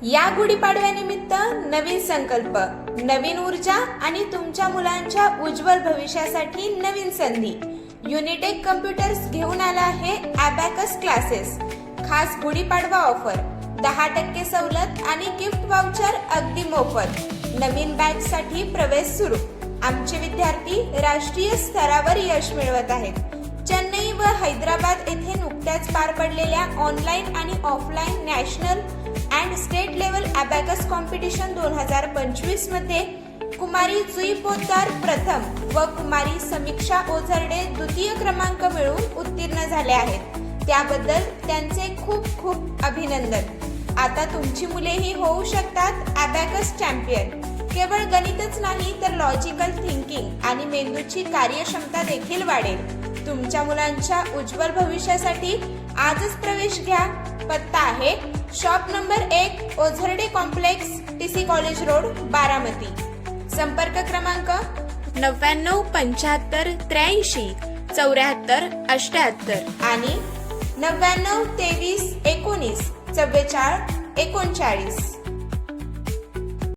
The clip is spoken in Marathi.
या गुढीपाडव्यानिमित्त नवीन संकल्प, नवीन ऊर्जा आणि तुमच्या मुलांच्या उज्ज्वल भविष्यासाठी नवीन संधी. युनिटेक कम्प्युटर्स घेऊन आला आहे अबॅकस क्लासेस. खास गुढीपाडवा ऑफर, 10% सवलत आणि गिफ्ट वाउचर अगदी मोफत. नवीन बॅच साठी प्रवेश सुरू. आमचे विद्यार्थी राष्ट्रीय स्तरावर यश मिळवत आहेत. चेन्नई व हैदराबाद येथे नुकत्याच पार पडलेल्या ऑनलाईन आणि offline national and state level abacus competition 2025 मध्ये कुमारी जुई पोद्दार प्रथम व कुमारी समीक्षा ओझरडे द्वितीय क्रमांक मिळवून उत्तीर्ण झाले आहेत. त्याबद्दल त्यांचे खूप खूप अभिनंदन. आता तुमची मुलेही होऊ शकतात अबॅकस चॅम्पियन. केवळ गणितच नाही तर लॉजिकल थिंकिंग आणि मेंदूची कार्यक्षमता देखील वाढेल. तुमच्या मुलांच्या उज्ज्वल भविष्यासाठी आजच प्रवेश घ्या. पत्ता आहे shop number 1, Ojharde complex, TC college road, Baramati. संपर्क क्रमांक 99 75 83 74 78 आणि 99 23 19 44 39.